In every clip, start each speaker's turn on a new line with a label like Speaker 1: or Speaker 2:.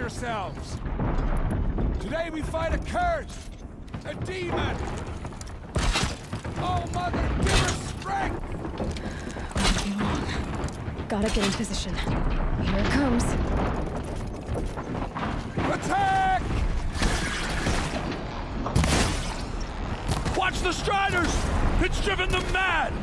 Speaker 1: yourselves! Today we fight a curse! A demon! Oh, Mother, give her strength!
Speaker 2: Won't be long. Gotta get in position. Here it comes.
Speaker 1: Attack! Watch the Striders! It's driven them mad!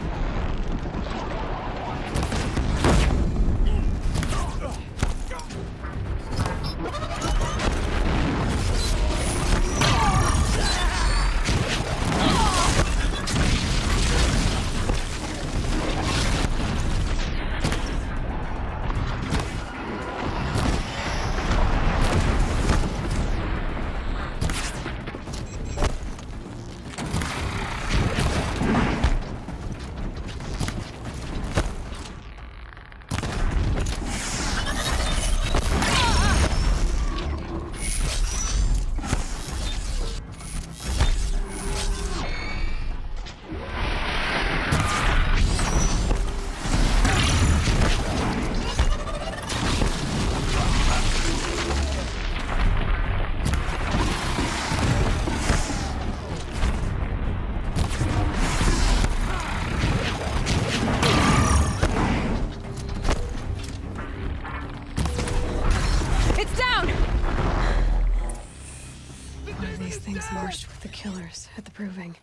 Speaker 2: Marched with the killers at the Proving.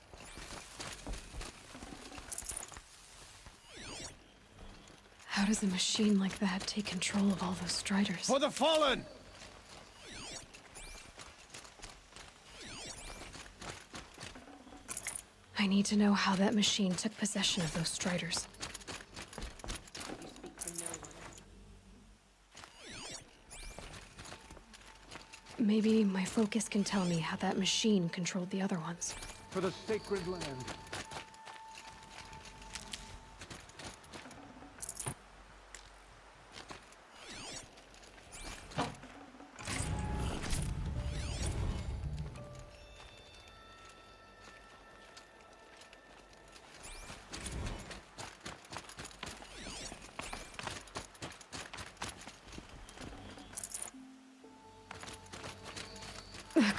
Speaker 2: How does a machine like that take control of all those Striders?
Speaker 1: For the Fallen!
Speaker 2: I need to know how that machine took possession of those Striders. Maybe my focus can tell me how that machine controlled the other ones.
Speaker 1: For the sacred land.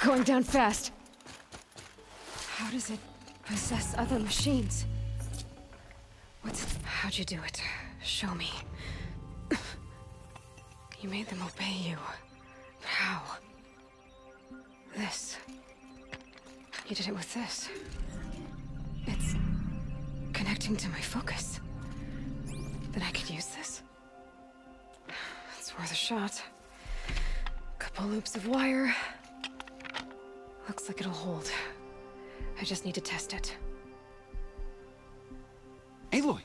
Speaker 2: Going down fast. How does it possess other machines? How'd you do it? Show me. You made them obey you. But how? This. You did it with this. It's connecting to my focus. Then I could use this. It's worth a shot. Couple loops of wire. Looks like it'll hold. I just need to test it.
Speaker 3: Aloy,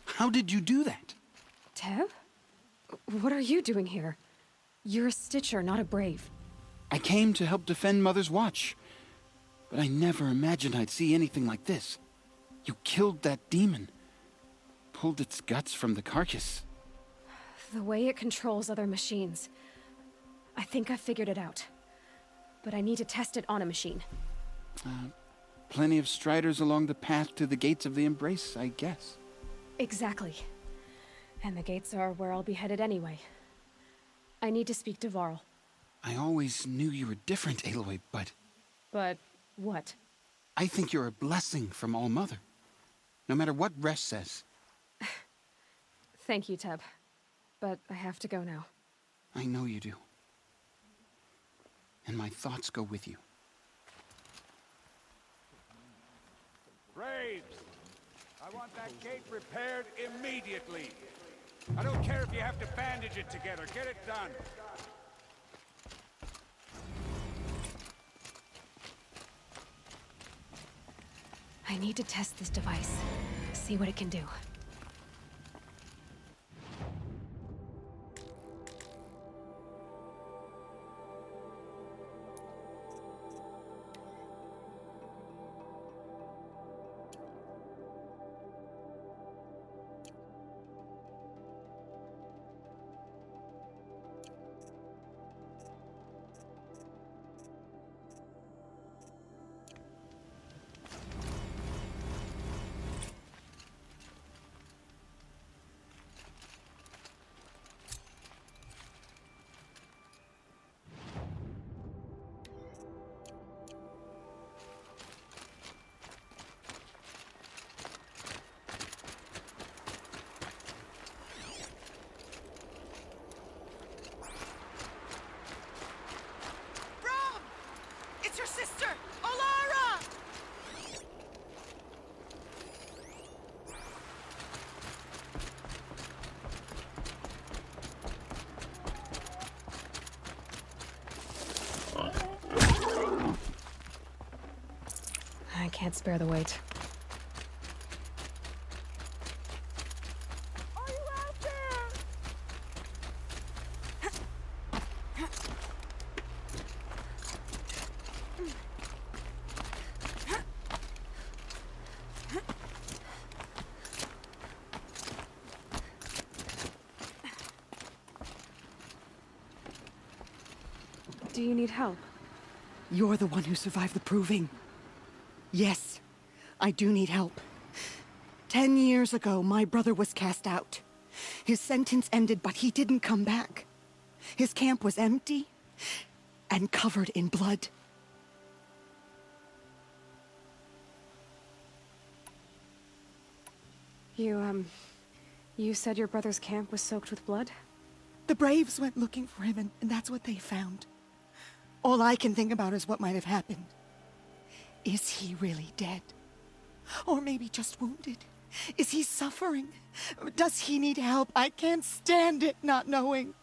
Speaker 3: how did you do that?
Speaker 2: Tev? What are you doing here? You're a Stitcher, not a Brave.
Speaker 3: I came to help defend Mother's Watch, but I never imagined I'd see anything like this. You killed that demon, pulled its guts from the carcass.
Speaker 2: The way it controls other machines. I think I figured it out. But I need to test it on a machine.
Speaker 3: Plenty of Striders along the path to the gates of the Embrace, I guess.
Speaker 2: Exactly. And the gates are where I'll be headed anyway. I need to speak to Varl.
Speaker 3: I always knew you were different, Aloy, but...
Speaker 2: But what?
Speaker 3: I think you're a blessing from All-Mother. No matter what Resh says.
Speaker 2: Thank you, Teb. But I have to go now.
Speaker 3: I know you do. And my thoughts go with you.
Speaker 1: Braves! I want that gate repaired immediately. I don't care if you have to bandage it together. Get it done.
Speaker 2: I need to test this device. See what it can do. can't spare the weight.
Speaker 1: Are you out there?
Speaker 2: Do you need help?
Speaker 4: You're the one who survived the proving. Yes, I do need help. 10 years ago, my brother was cast out. His sentence ended, but he didn't come back. His camp was empty and covered in blood.
Speaker 2: You said your brother's camp was soaked with blood?
Speaker 4: The Braves went looking for him, and that's what they found. All I can think about is what might have happened. Is he really dead? Or maybe just wounded? Is he suffering? Does he need help? I can't stand it not knowing.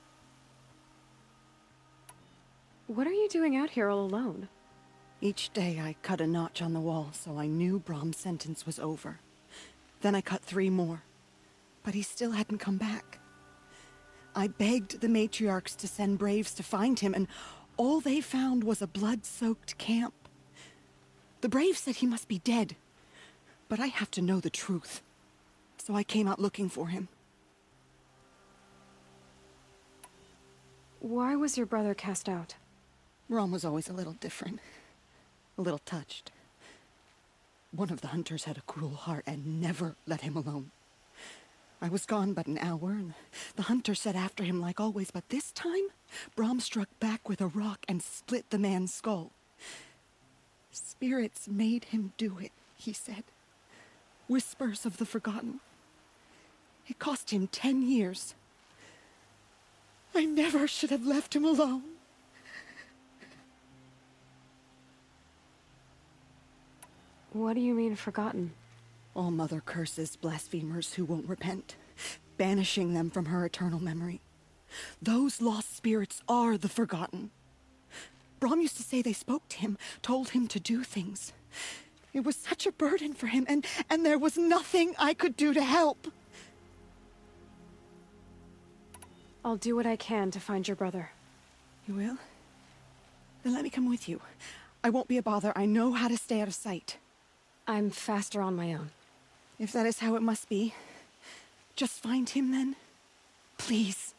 Speaker 2: What are you doing out here all alone?
Speaker 4: Each day I cut a notch on the wall so I knew Brahm's sentence was over. Then I cut 3 more. But he still hadn't come back. I begged the matriarchs to send Braves to find him, and all they found was a blood-soaked camp. The Braves said he must be dead, but I have to know the truth. So I came out looking for him.
Speaker 2: Why was your brother cast out?
Speaker 4: Rom was always a little different. A little touched. One of the hunters had a cruel heart and never let him alone. I was gone but an hour, and the hunter set after him like always, but this time, Brahm struck back with a rock and split the man's skull. Spirits made him do it, he said. Whispers of the forgotten. It cost him 10 years. I never should have left him alone.
Speaker 2: What do you mean, forgotten?
Speaker 4: All mother curses blasphemers who won't repent, banishing them from her eternal memory. Those lost spirits are the forgotten. Brahm used to say they spoke to him, told him to do things. It was such a burden for him, and there was nothing I could do to help.
Speaker 2: I'll do what I can to find your brother.
Speaker 4: You will? Then let me come with you. I won't be a bother. I know how to stay out of sight.
Speaker 2: I'm faster on my own.
Speaker 4: If that is how it must be, just find him then. Please.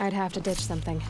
Speaker 2: I'd have to ditch something.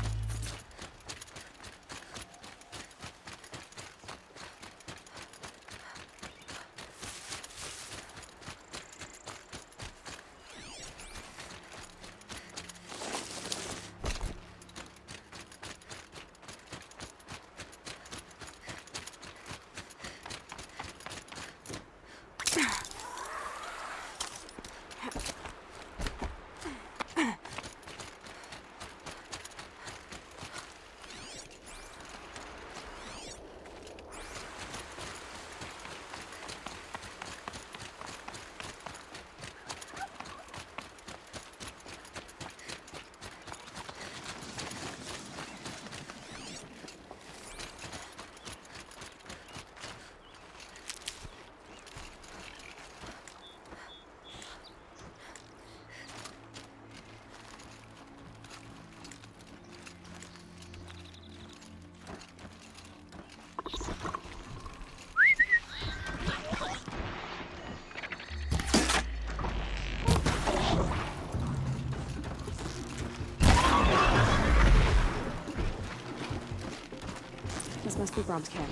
Speaker 2: This must be Brom's camp.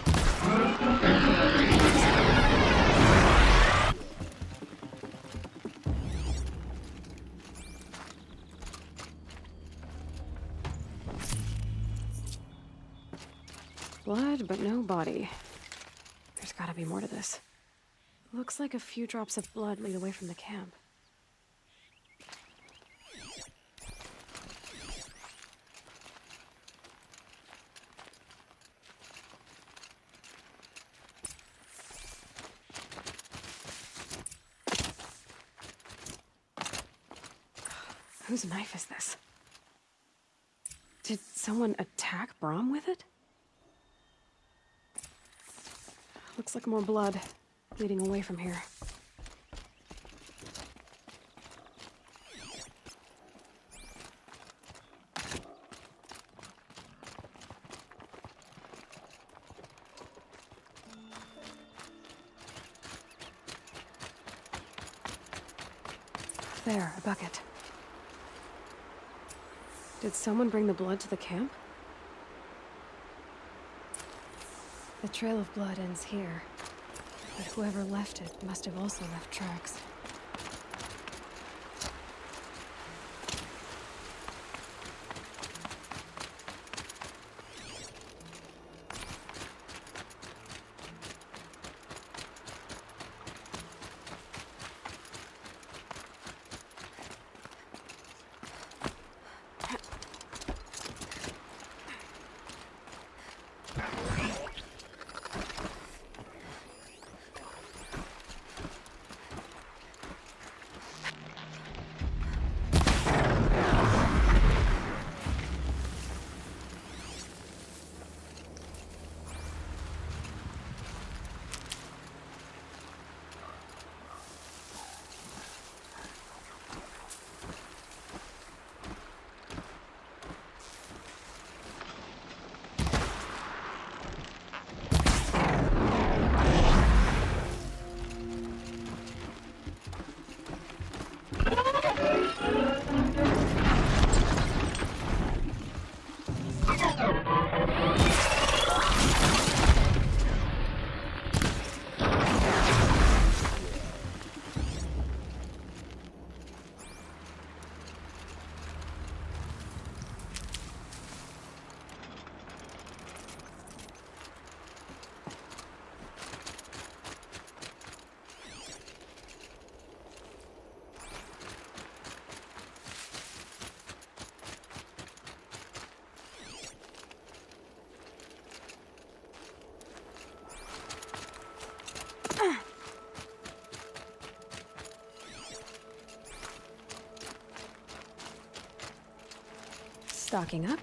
Speaker 2: Blood, but no body. There's gotta be more to this. Looks like a few drops of blood lead away from the camp. Whose knife is this? Did someone attack Brom with it? Looks like more blood leading away from here. There, a bucket. Did someone bring the blood to the camp? The trail of blood ends here, but whoever left it must have also left tracks. Stocking up.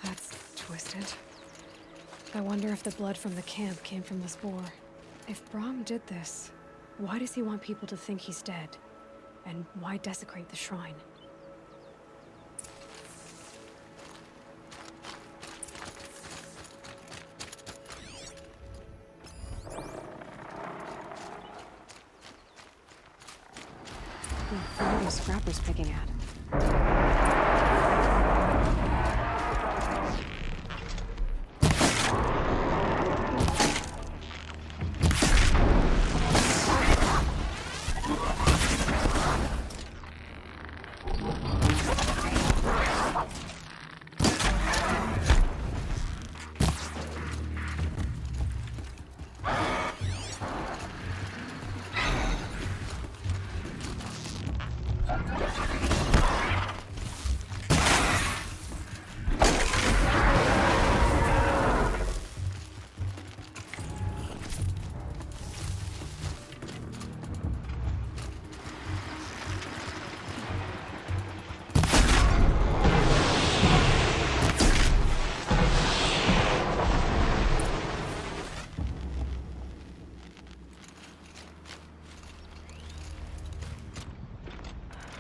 Speaker 2: That's twisted. I wonder if the blood from the camp came from the spore. If Brahm did this, why does he want people to think he's dead? And why desecrate the shrine? What are those scrappers picking at?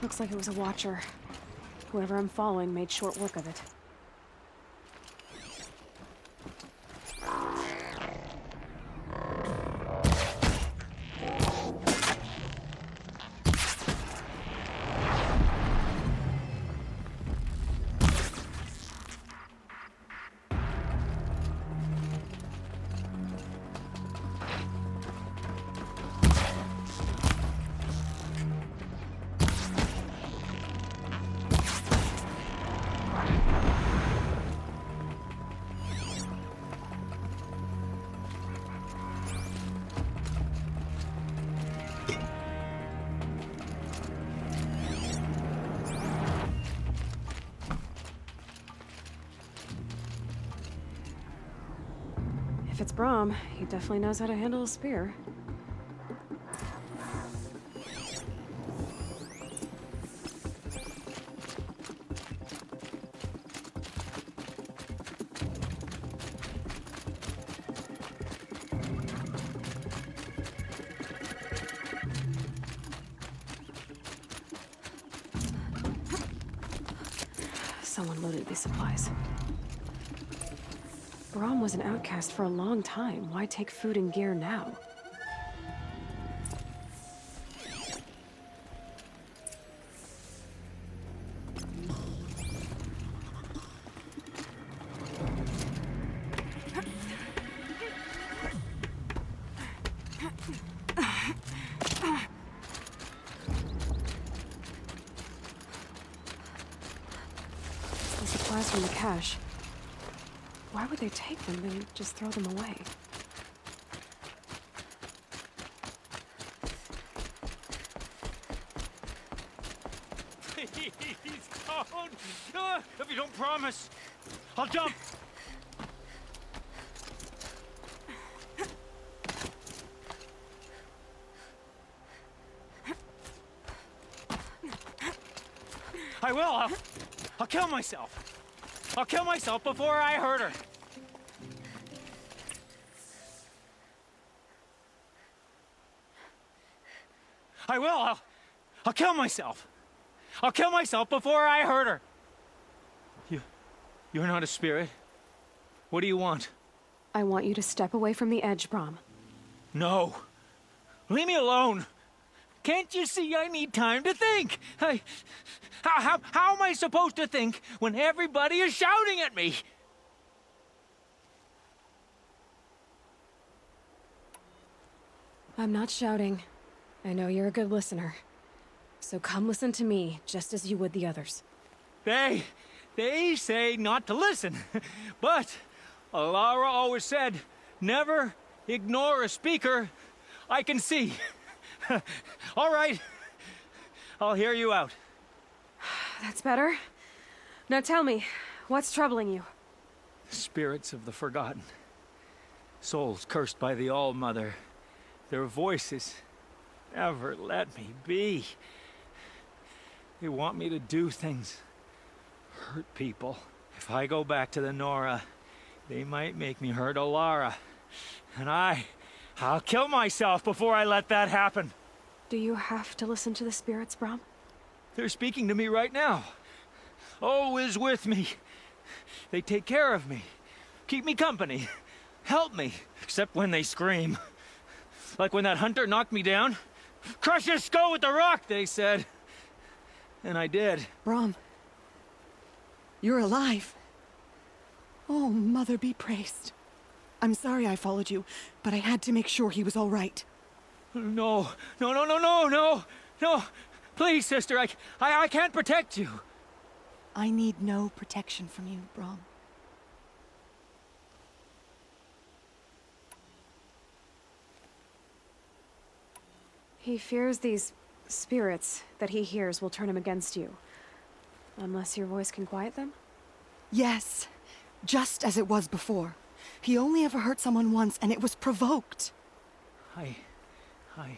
Speaker 2: Looks like it was a watcher. Whoever I'm following made short work of it. If it's Brahm, he definitely knows how to handle a spear. Someone loaded these supplies. Brahm was an outcast for a long time. Why take food and gear now? The supplies from the cache. Why would they take them and just throw them away?
Speaker 5: Please, don't! If you don't promise, I'll jump! I will! I'll kill myself! I'll kill myself before I hurt her! I will! I'll kill myself! I'll kill myself before I hurt her! You're not a spirit. What do you want?
Speaker 2: I want you to step away from the edge, Brahm.
Speaker 5: No! Leave me alone! Can't you see I need time to think? How am I supposed to think when everybody is shouting at me?
Speaker 2: I'm not shouting. I know you're a good listener. So come listen to me, just as you would the others.
Speaker 5: They say not to listen. But Alara always said, never ignore a speaker I can see. All right. I'll hear you out.
Speaker 2: That's better. Now tell me, what's troubling you?
Speaker 5: Spirits of the forgotten. Souls cursed by the All-Mother. Their voices never let me be. They want me to do things, hurt people. If I go back to the Nora, They might make me hurt Alara. And I'll kill myself before I let that happen.
Speaker 2: Do you have to listen to the spirits, Brom?
Speaker 5: They're speaking to me right now. Oh is with me. They take care of me, keep me company, help me, except when they scream. Like when that hunter knocked me down. Crush his skull with the rock, they said. And I did.
Speaker 4: Brom, you're alive. Oh, Mother be praised. I'm sorry I followed you, but I had to make sure he was all right.
Speaker 5: No, no, no, no, no, no, no. Please, sister, I can't protect you.
Speaker 4: I need no protection from you, Brom.
Speaker 2: He fears these spirits that he hears will turn him against you. Unless your voice can quiet them?
Speaker 4: Yes, just as it was before. He only ever hurt someone once, and it was provoked.
Speaker 5: I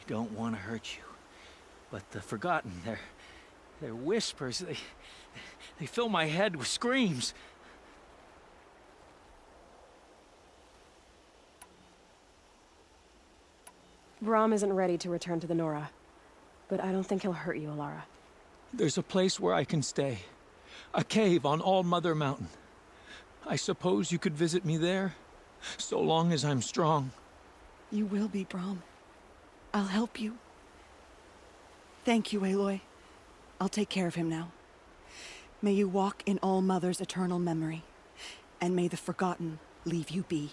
Speaker 5: don't want to hurt you. But the Forgotten, their whispers, they fill my head with screams.
Speaker 2: Brom isn't ready to return to the Nora, but I don't think he'll hurt you, Alara.
Speaker 5: There's a place where I can stay. A cave on All Mother Mountain. I suppose you could visit me there, so long as I'm strong.
Speaker 4: You will be, Brom. I'll help you. Thank you, Aloy. I'll take care of him now. May you walk in All Mother's eternal memory, and may the Forgotten leave you be.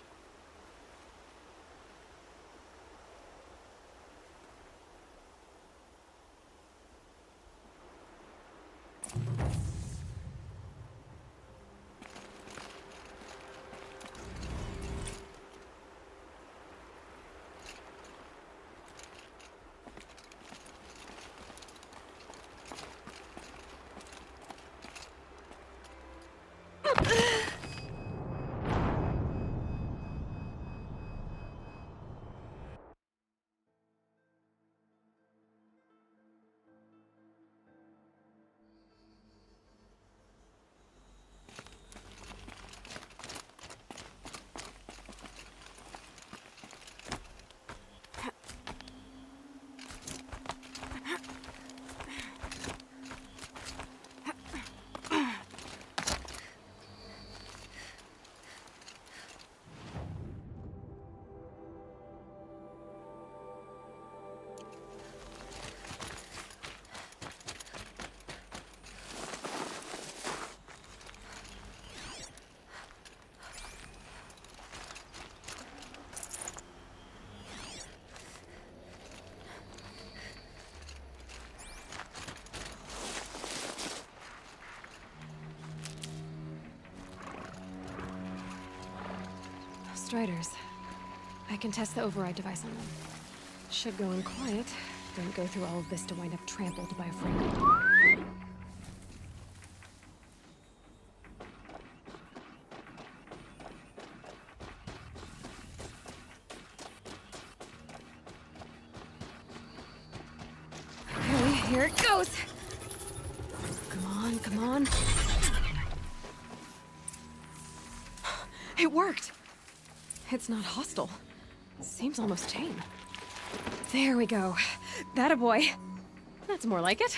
Speaker 2: Striders. I can test the override device on them. Should go in quiet. Don't go through all of this to wind up trampled by a friend. Okay, here it goes! Come on, come on. It worked! It's not hostile. Seems almost tame. There we go. That a boy. That's more like it.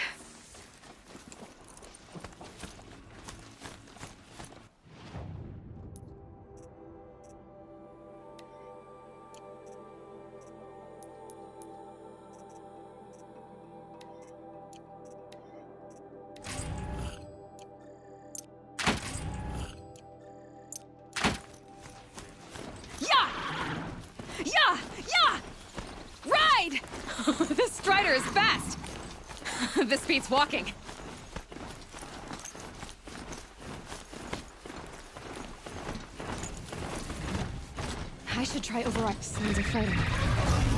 Speaker 2: This Strider is fast! This beats walking. I should try override. Signs of fighting.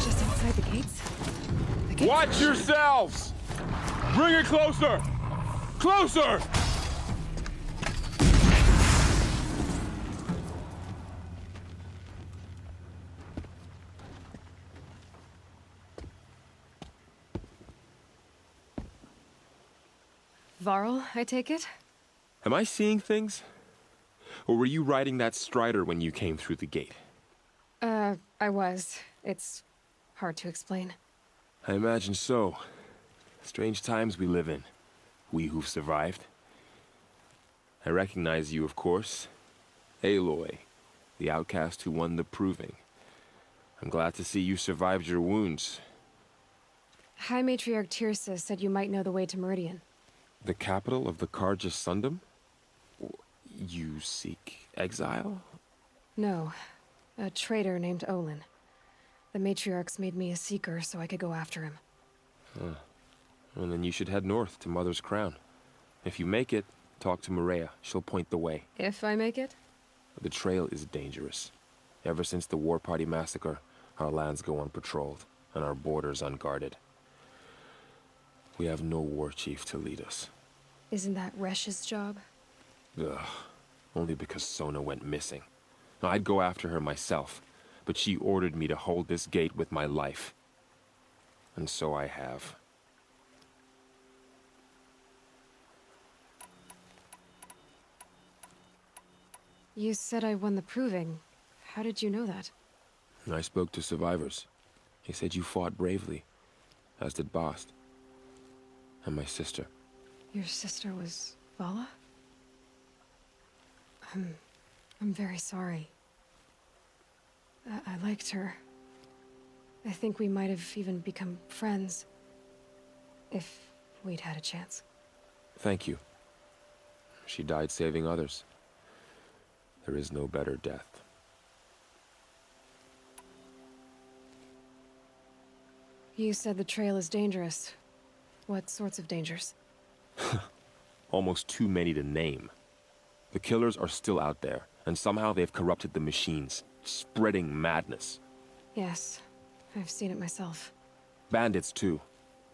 Speaker 2: Just outside the gates.
Speaker 6: Watch yourselves! Bring it closer! Closer!
Speaker 2: Varl, I take it?
Speaker 6: Am I seeing things?
Speaker 7: Or were you riding that strider when you came through the gate?
Speaker 2: I was. It's hard to explain.
Speaker 7: I imagine so. Strange times we live in. We who've survived. I recognize you, of course. Aloy, the outcast who won the proving. I'm glad to see you survived your wounds.
Speaker 2: High Matriarch Tirsa said you might know the way to Meridian.
Speaker 7: The capital of the Carja Sundom? You seek exile?
Speaker 2: No. A traitor named Olin. The Matriarchs made me a seeker so I could go after him.
Speaker 7: Well, then you should head north to Mother's Crown. If you make it, talk to Maria. She'll point the way.
Speaker 2: If I make it?
Speaker 7: The trail is dangerous. Ever since the War Party massacre, our lands go unpatrolled, and our borders unguarded. We have no war chief to lead us.
Speaker 2: Isn't that Resh's job?
Speaker 7: Ugh. Only because Sona went missing. I'd go after her myself, but she ordered me to hold this gate with my life. And so I have.
Speaker 2: You said I won the proving. How did you know that?
Speaker 7: I spoke to survivors. They said you fought bravely, as did Bast. And my sister.
Speaker 2: Your sister was Vala? I'm very sorry. I liked her. I think we might have even become friends. If we'd had a chance.
Speaker 7: Thank you. She died saving others. There is no better death.
Speaker 2: You said the trail is dangerous. What sorts of dangers?
Speaker 7: Almost too many to name. The killers are still out there, and somehow they've corrupted the machines, spreading madness.
Speaker 2: Yes, I've seen it myself.
Speaker 7: Bandits, too.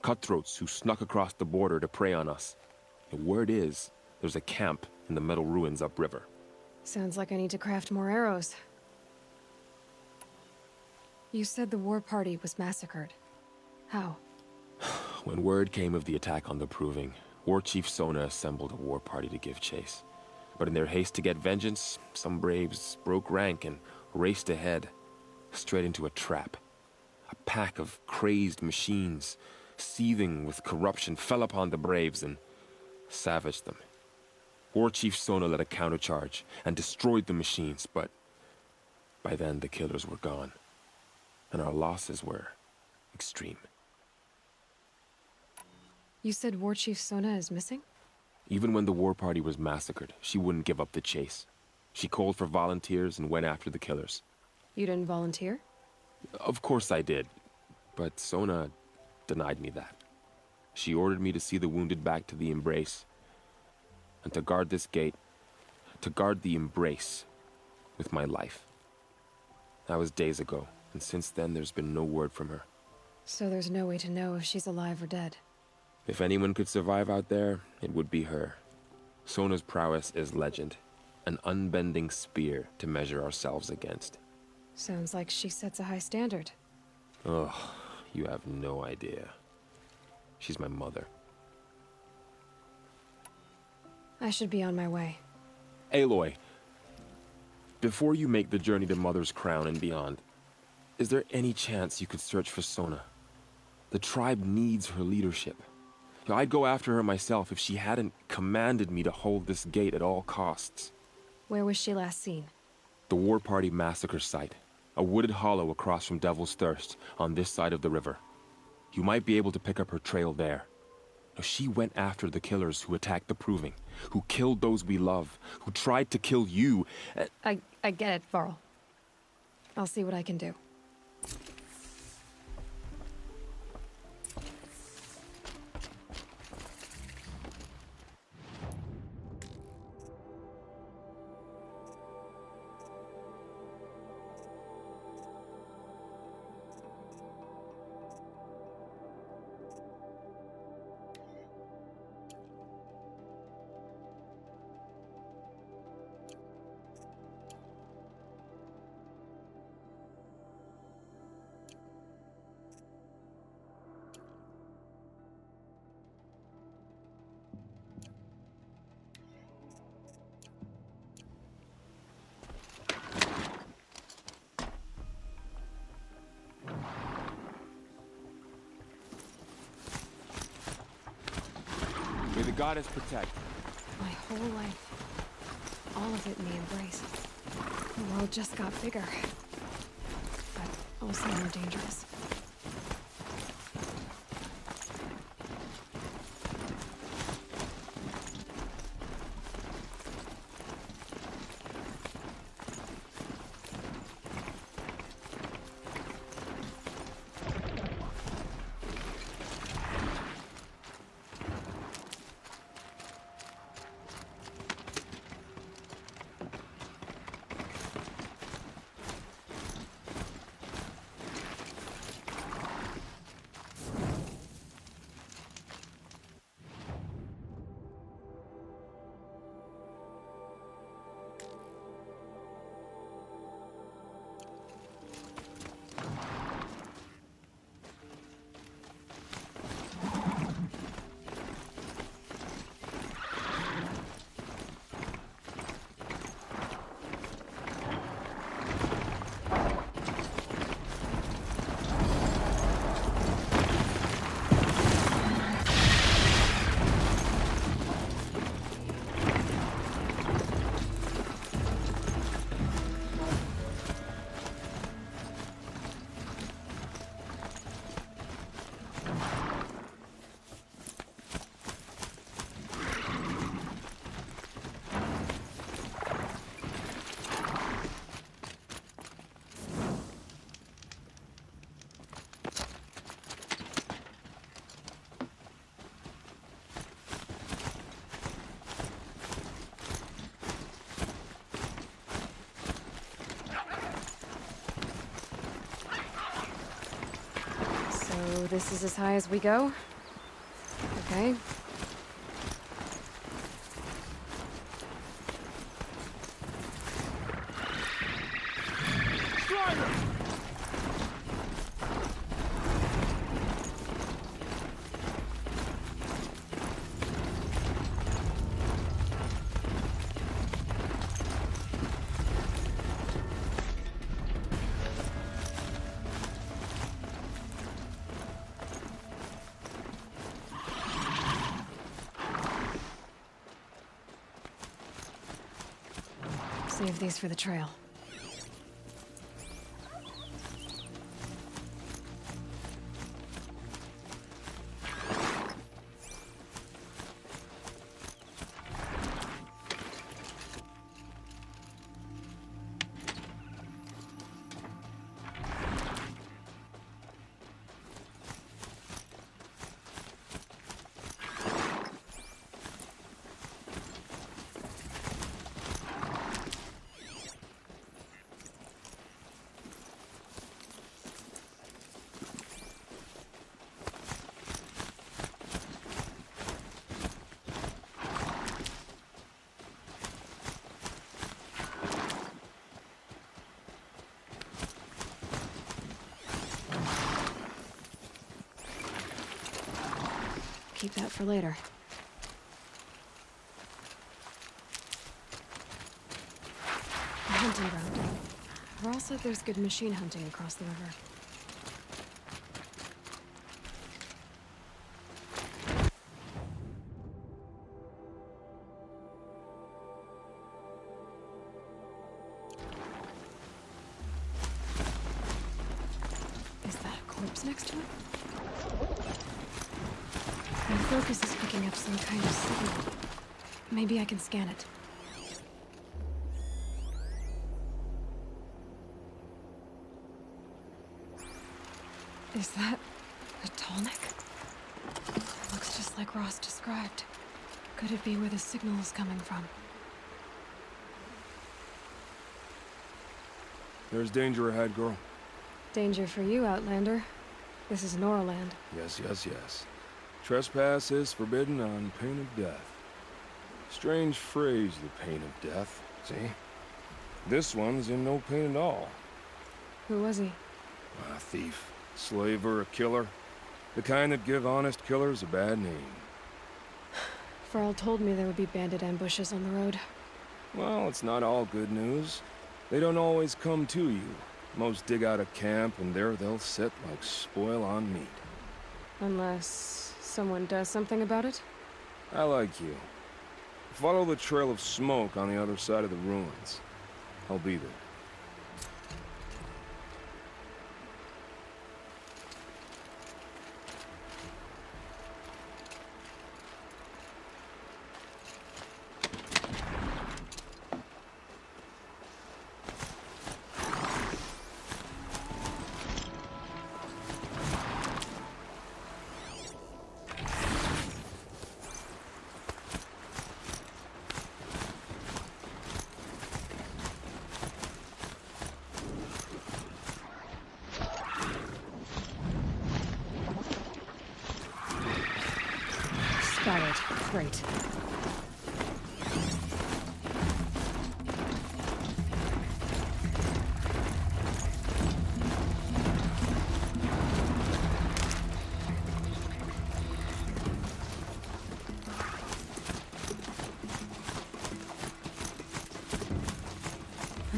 Speaker 7: Cutthroats who snuck across the border to prey on us. The word is, there's a camp in the metal ruins upriver.
Speaker 2: Sounds like I need to craft more arrows. You said the war party was massacred. How?
Speaker 7: When word came of the attack on the Proving, War Chief Sona assembled a war party to give chase. But in their haste to get vengeance, some braves broke rank and raced ahead, straight into a trap. A pack of crazed machines, seething with corruption, fell upon the braves and savaged them. War Chief Sona led a countercharge and destroyed the machines, but by then the killers were gone, and our losses were extreme.
Speaker 2: You said War Chief Sona is missing?
Speaker 7: Even when the war party was massacred, she wouldn't give up the chase. She called for volunteers and went after the killers.
Speaker 2: You didn't volunteer?
Speaker 7: Of course I did, but Sona denied me that. She ordered me to see the wounded back to the Embrace, and to guard this gate, to guard the Embrace with my life. That was days ago, and since then there's been no word from her.
Speaker 2: So there's no way to know if she's alive or dead.
Speaker 7: If anyone could survive out there, it would be her. Sona's prowess is legend, an unbending spear to measure ourselves against.
Speaker 2: Sounds like she sets a high standard.
Speaker 7: Ugh, you have no idea. She's my mother.
Speaker 2: I should be on my way.
Speaker 7: Aloy, before you make the journey to Mother's Crown and beyond, is there any chance you could search for Sona? The tribe needs her leadership. I'd go after her myself if she hadn't commanded me to hold this gate at all costs.
Speaker 2: Where was she last seen?
Speaker 7: The War Party massacre site. A wooded hollow across from Devil's Thirst, on this side of the river. You might be able to pick up her trail there. Now, she went after the killers who attacked the Proving, who killed those we love, who tried to kill you.
Speaker 2: I get it, Varl. I'll see what I can do.
Speaker 6: goddess protect.
Speaker 2: My whole life. All of it in the embrace. The world just got bigger. But also more dangerous. So this is as high as we go? Okay. Save these for the trail. Keep that for later. A hunting ground. Ross said there's good machine hunting across the river. Is that a corpse next to it? My focus is picking up some kind of signal. Maybe I can scan it. Is that a tall neck? Looks just like Ross described. Could it be where the signal is coming from?
Speaker 8: There's danger ahead, girl.
Speaker 2: Danger for you, Outlander. This is Norland.
Speaker 8: Yes, yes, yes. Trespass is forbidden on pain of death. Strange phrase, the pain of death, see? This one's in no pain at all.
Speaker 2: Who was he?
Speaker 8: A thief, slaver, a killer. The kind that give honest killers a bad name.
Speaker 2: Farrell told me there would be bandit ambushes on the road.
Speaker 8: Well, it's not all good news. They don't always come to you. Most dig out a camp, and there they'll sit like spoil on meat.
Speaker 2: Unless someone does something about it?
Speaker 8: I like you. Follow the trail of smoke on the other side of the ruins. I'll be there.
Speaker 2: Got it. Great.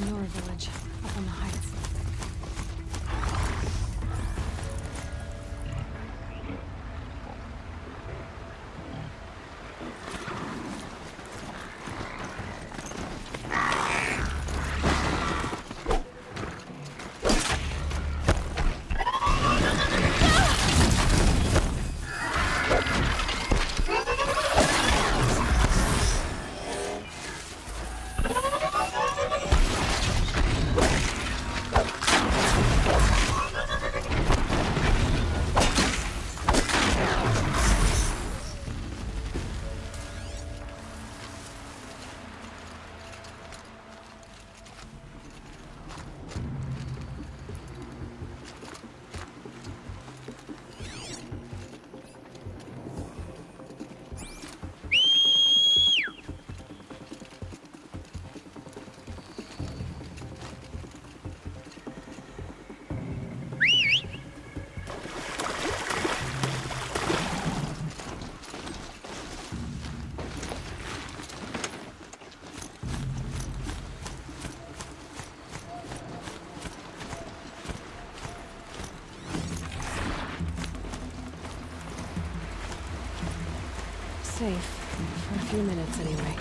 Speaker 2: Nora village, up on the heights. Safe. For a few minutes, anyway.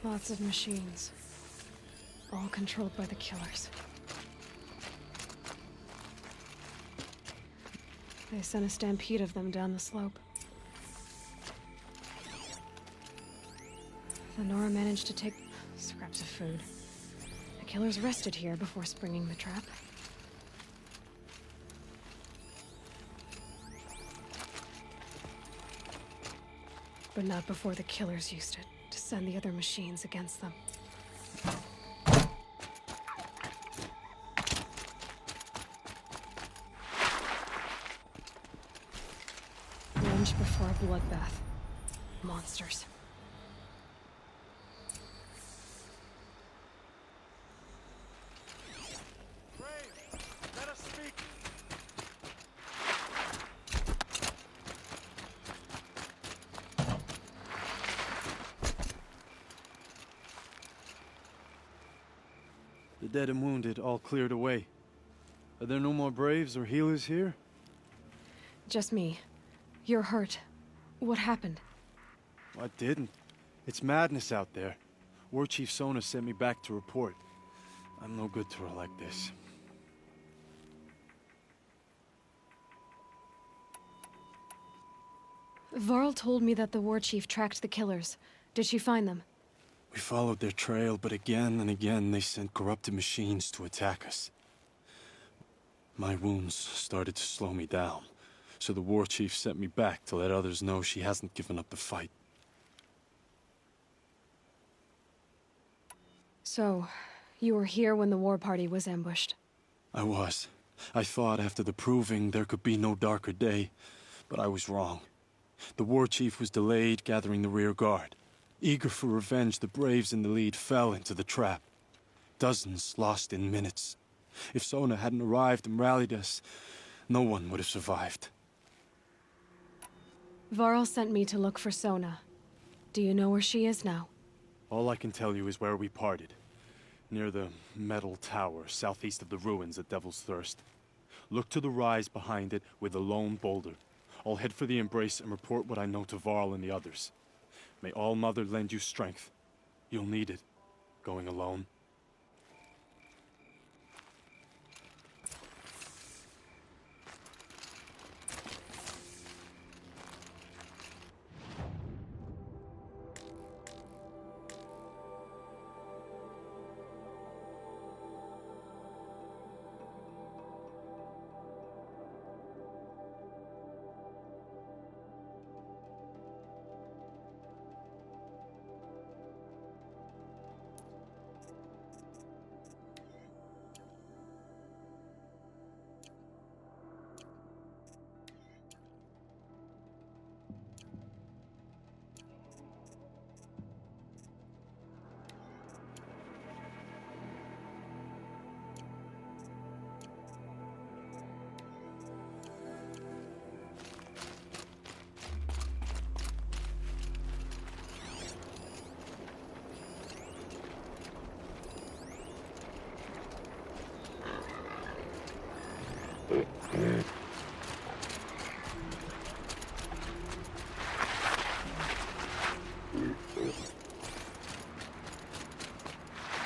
Speaker 2: Lots of machines. All controlled by the killers. They sent a stampede of them down the slope. The Nora managed to take scraps of food. The killers rested here before springing the trap. But not before the killers used it to send the other machines against them. Lynched before a bloodbath. Monsters.
Speaker 1: Let us speak.
Speaker 9: The dead and wounded all cleared away. Are there no more Braves or healers here?
Speaker 2: Just me. You're hurt. What happened?
Speaker 9: I didn't. It's madness out there. War Chief Sona sent me back to report. I'm no good to her like this.
Speaker 2: Varl told me that the war chief tracked the killers. Did she find them?
Speaker 9: We followed their trail, but again and again they sent corrupted machines to attack us. My wounds started to slow me down, so the war chief sent me back to let others know she hasn't given up the fight.
Speaker 2: So, you were here when the war party was ambushed?
Speaker 9: I was. I thought after the proving there could be no darker day, but I was wrong. The war chief was delayed gathering the rear guard. Eager for revenge, the braves in the lead fell into the trap. Dozens lost in minutes. If Sona hadn't arrived and rallied us, no one would have survived.
Speaker 2: Varl sent me to look for Sona. Do you know where she is now?
Speaker 9: All I can tell you is where we parted. Near the metal tower, southeast of the ruins at Devil's Thirst. Look to the rise behind it with a lone boulder. I'll head for the embrace and report what I know to Varl and the others. May All Mother lend you strength. You'll need it, going alone.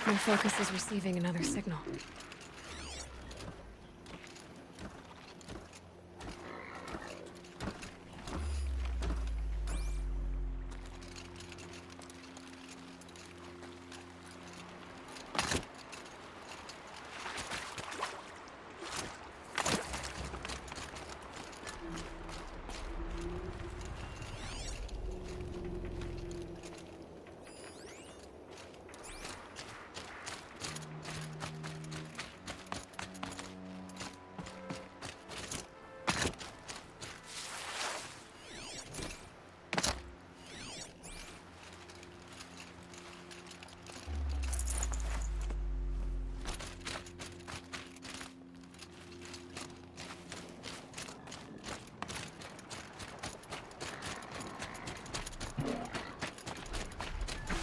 Speaker 2: My focus is receiving another signal.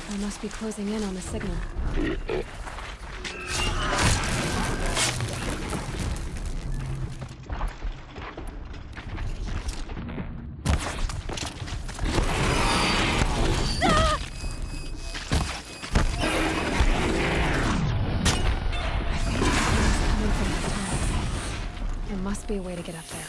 Speaker 2: I must be closing in on the signal. There must be a way to get up there.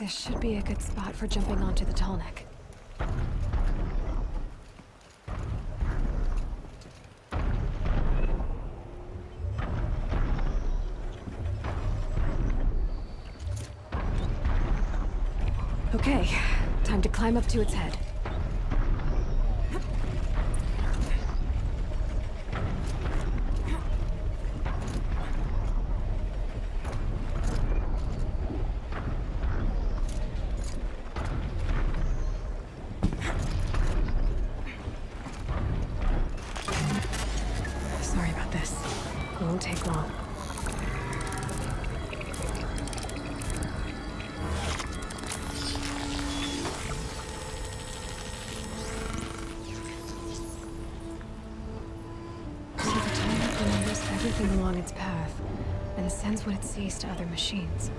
Speaker 2: This should be a good spot for jumping onto the tall neck. Okay, time to climb up to its head. Sorry about this. It won't take long. Everything along its path, and sends what it sees to other machines.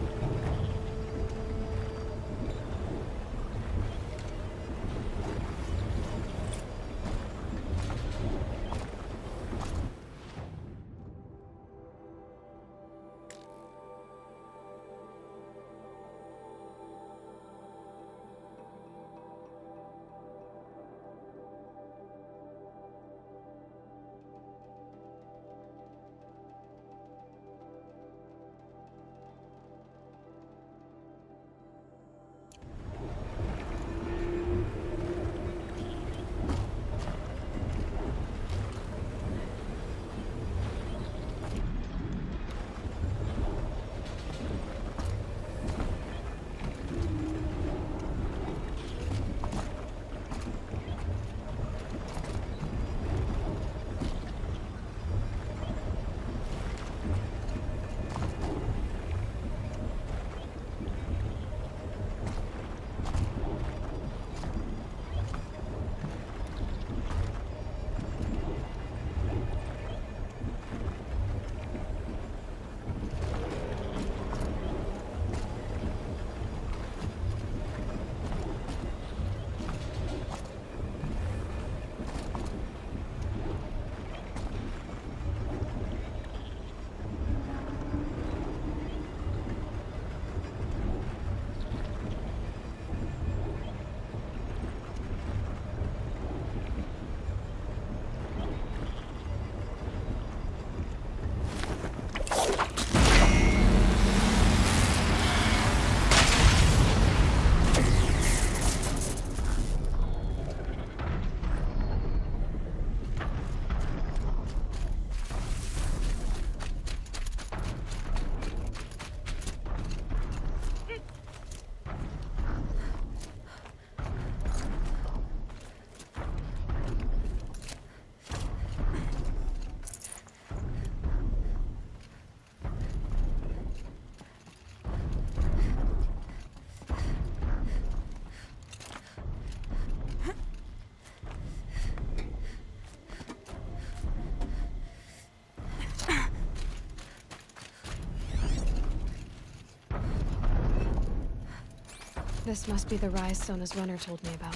Speaker 2: This must be the rise Sona's runner told me about.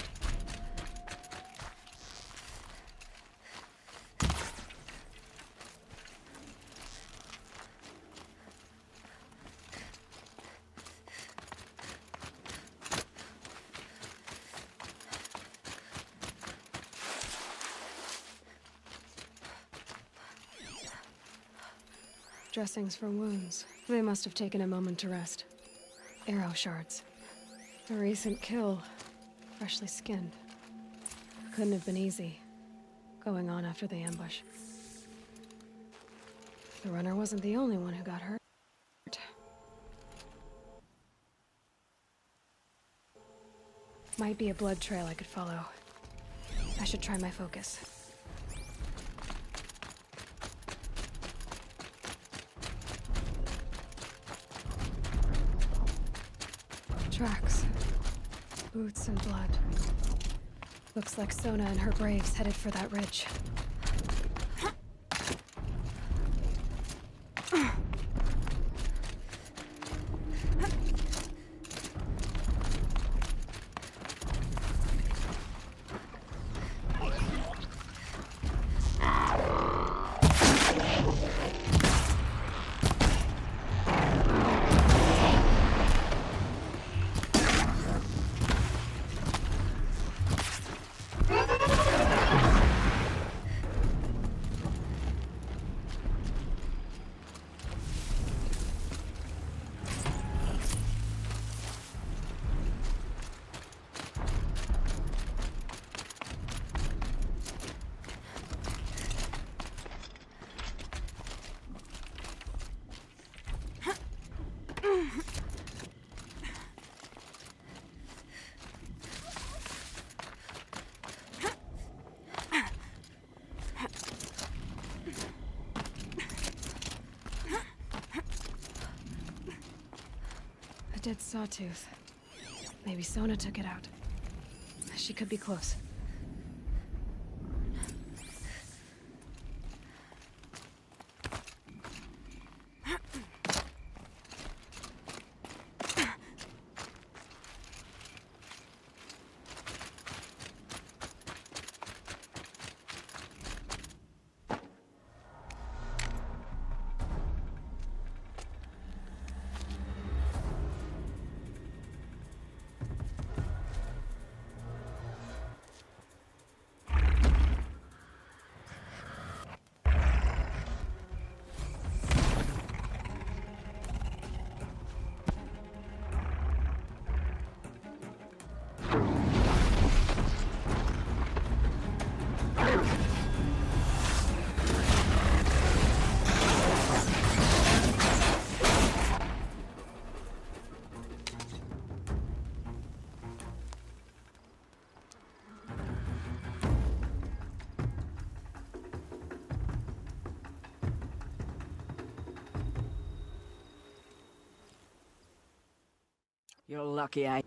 Speaker 2: Dressings for wounds. They must have taken a moment to rest. Arrow shards. A recent kill. Freshly skinned. Couldn't have been easy. Going on after the ambush. The runner wasn't the only one who got hurt. Might be a blood trail I could follow. I should try my focus. Tracks. Boots and blood. Looks like Sona and her braves headed for that ridge. A dead sawtooth. Maybe Sona took it out. She could be close.
Speaker 10: You're lucky I...